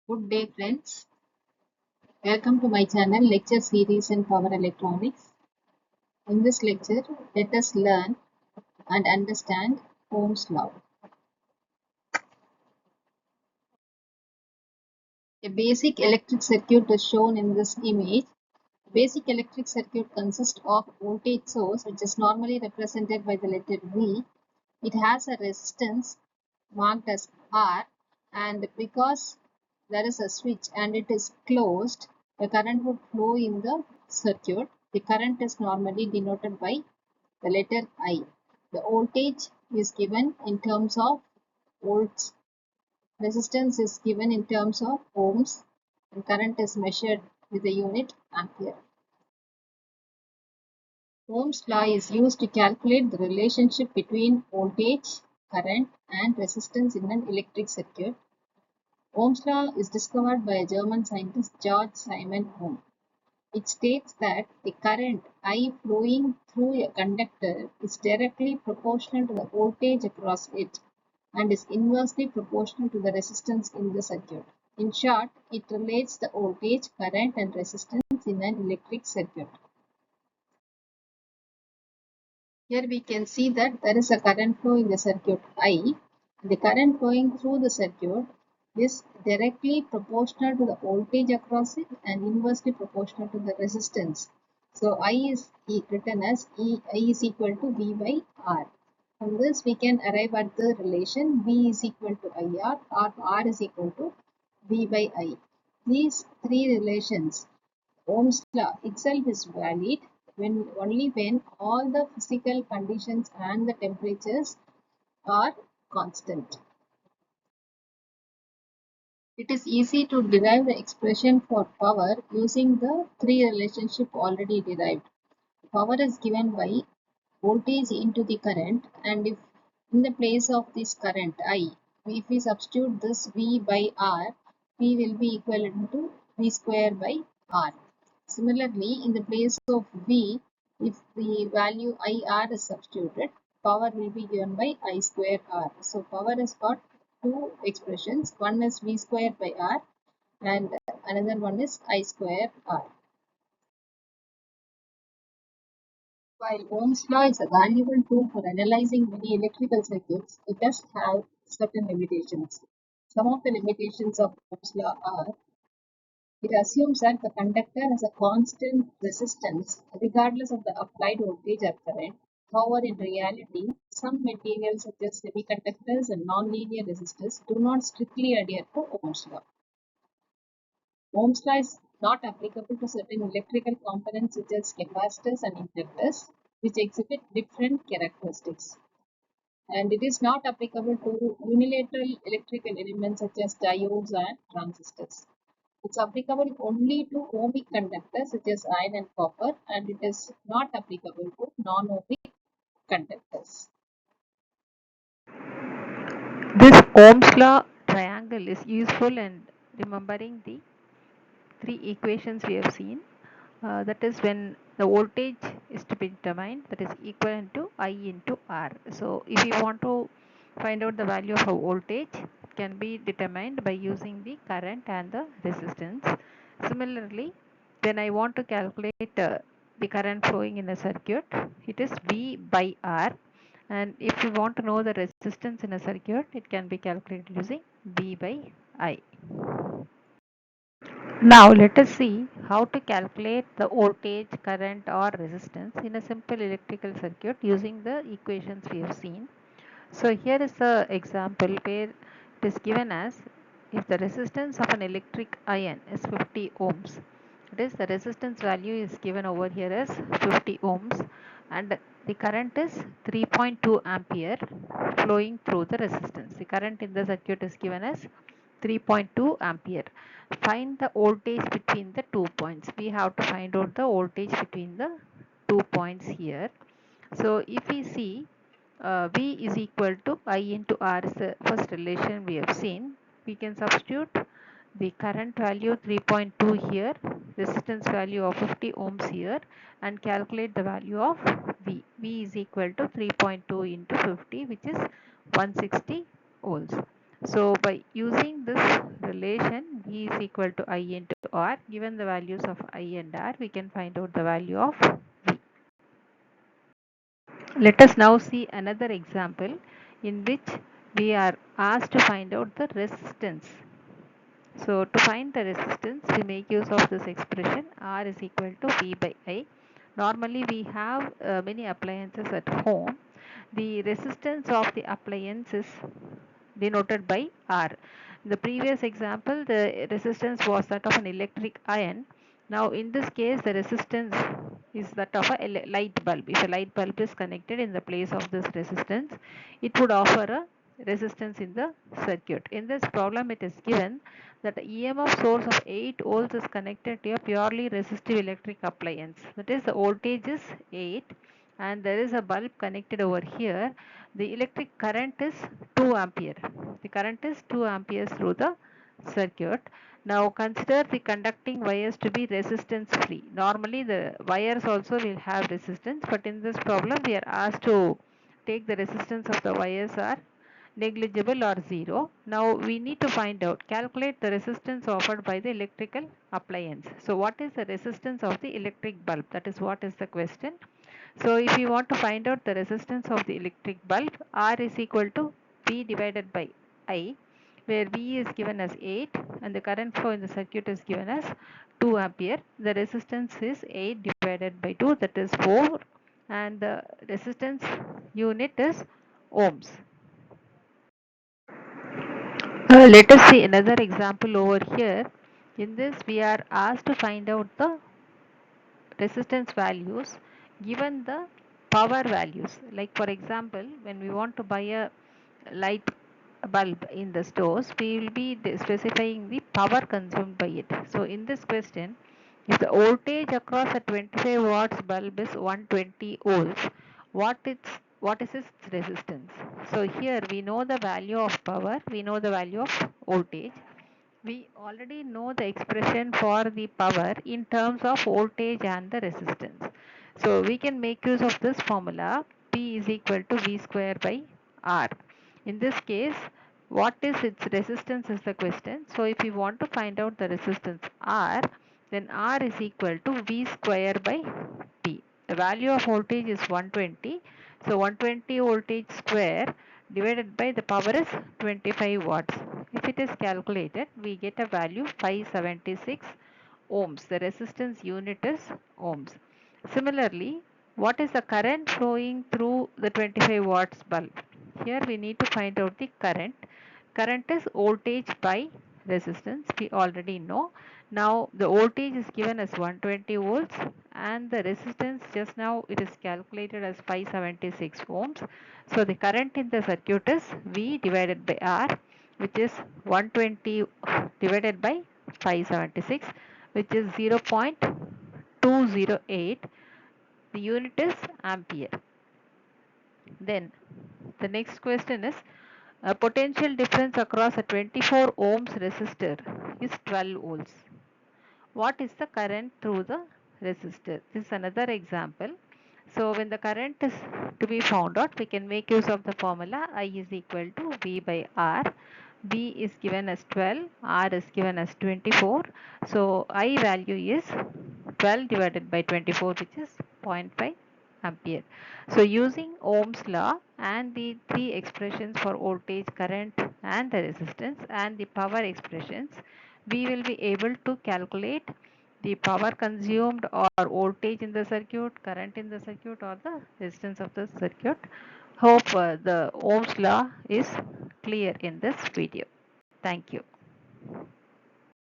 Good day, friends. Welcome to my channel lecture series in power electronics. In this lecture, let us learn and understand Ohm's law. A basic electric circuit is shown in this image. Basic electric circuit consists of voltage source, which is normally represented by the letter V. It has a resistance marked as R, and because there is a switch and it is closed, the current would flow in the circuit. The current is normally denoted by the letter I. The voltage is given in terms of volts, resistance is given in terms of ohms, and current is measured with the unit ampere. Ohm's law is used to calculate the relationship between voltage, current, and resistance in an electric circuit. Ohm's law is discovered by a German scientist George Simon Ohm. It states that the current I flowing through a conductor is directly proportional to the voltage across it and is inversely proportional to the resistance in the circuit. In short, it relates the voltage, current, and resistance in an electric circuit. Here we can see that there is a current flow in the circuit I. The current flowing through the circuit is directly proportional to the voltage across it and inversely proportional to the resistance. So I is written as I is equal to V by R. From this we can arrive at the relation V is equal to IR or R is equal to V by I. These three relations, Ohm's law itself is valid only when all the physical conditions and the temperatures are constant. It is easy to derive the expression for power using the three relationship already derived. Power is given by voltage into the current, and if in the place of this current I, if we substitute this V by R, P will be equivalent to V square by R. Similarly, in the place of V, if the value IR is substituted, power will be given by I square R. So power has got two expressions. One is V square by R and another one is I square R. While Ohm's law is a valuable tool for analyzing many electrical circuits, it does have certain limitations. Some of the limitations of Ohm's law are: it assumes that the conductor has a constant resistance regardless of the applied voltage or current. However, in reality, some materials such as semiconductors and nonlinear resistors do not strictly adhere to Ohm's law. Ohm's law is not applicable to certain electrical components such as capacitors and inductors, which exhibit different characteristics. And it is not applicable to unilateral electrical elements such as diodes and transistors. It's applicable only to ohmic conductors such as iron and copper, and it is not applicable to non-ohmic conductors. This Ohm's law triangle is useful in remembering the three equations we have seen. That is when the voltage is to be determined, that is equivalent to I into R. So if you want to find out the value of a voltage, it can be determined by using the current and the resistance. Similarly, when I want to calculate the current flowing in a circuit, it is V by R. And if you want to know the resistance in a circuit, it can be calculated using V by I. Now let us see how to calculate the voltage, current or resistance in a simple electrical circuit using the equations we have seen. So here is the example where it is given as if the resistance of an electric iron is 50 ohms. It is the resistance value is given over here as 50 ohms and the current is 3.2 ampere flowing through the resistance. The current in the circuit is given as 3.2 ampere. Find the voltage between the 2 points. We have to find out the voltage between the 2 points here. So if we see V is equal to I into R is the first relation we have seen. We can substitute the current value 3.2 here, resistance value of 50 ohms here, and calculate the value of V. V is equal to 3.2 into 50, which is 160 volts. So by using this relation V is equal to I into R. Given the values of I and R, we can find out the value of V. Let us now see another example in which we are asked to find out the resistance. So to find the resistance, we make use of this expression R is equal to V by I. Normally we have many appliances at home. The resistance of the appliance is denoted by R. In the previous example, the resistance was that of an electric iron. Now in this case, the resistance is that of a light bulb. If a light bulb is connected in the place of this resistance, it would offer a resistance in the circuit. In this problem, it is given that the EMF source of 8 volts is connected to a purely resistive electric appliance. That is, the voltage is 8 and there is a bulb connected over here. The electric current is 2 ampere. The current is 2 amperes through the circuit. Now consider the conducting wires to be resistance free. Normally the wires also will have resistance, but in this problem we are asked to take the resistance of the wires are negligible or zero. Now we need to find out, calculate the resistance offered by the electrical appliance. So what is the resistance of the electric bulb? That is what is the question. So if you want to find out the resistance of the electric bulb, R is equal to V divided by I, where V is given as 8 and the current flow in the circuit is given as 2 ampere. The resistance is 8 divided by 2, that is 4, and the resistance unit is ohms. Let us see another example over here. In this we are asked to find out the resistance values given the power values. Like for example, when we want to buy a light bulb in the stores, we will be specifying the power consumed by it. So in this question, if the voltage across a 25 watts bulb is 120 volts, what is its resistance? So here we know the value of power, we know the value of voltage. We already know the expression for the power in terms of voltage and the resistance. So we can make use of this formula, P is equal to V square by R. In this case, what is its resistance is the question. So if we want to find out the resistance R, then R is equal to V square by P. The value of voltage is 120. So 120 voltage square divided by the power is 25 watts. If it is calculated, we get a value 576 ohms. The resistance unit is ohms. Similarly, what is the current flowing through the 25 watts bulb? Here we need to find out the current. Current is voltage by resistance. We already know. Now the voltage is given as 120 volts and the resistance just now it is calculated as 576 ohms. So the current in the circuit is V divided by R, which is 120 divided by 576, which is 0.208. The unit is ampere. Then the next question is a potential difference across a 24 ohms resistor is 12 volts. What is the current through the resistor? This is another example. So when the current is to be found out, we can make use of the formula I is equal to V by R. V is given as 12, R is given as 24. So I value is 12 divided by 24, which is 0.5 ampere. So using Ohm's law and the three expressions for voltage, current and the resistance and the power expressions, we will be able to calculate the power consumed or voltage in the circuit, current in the circuit or the resistance of the circuit. Hope the Ohm's law is clear in this video. Thank you.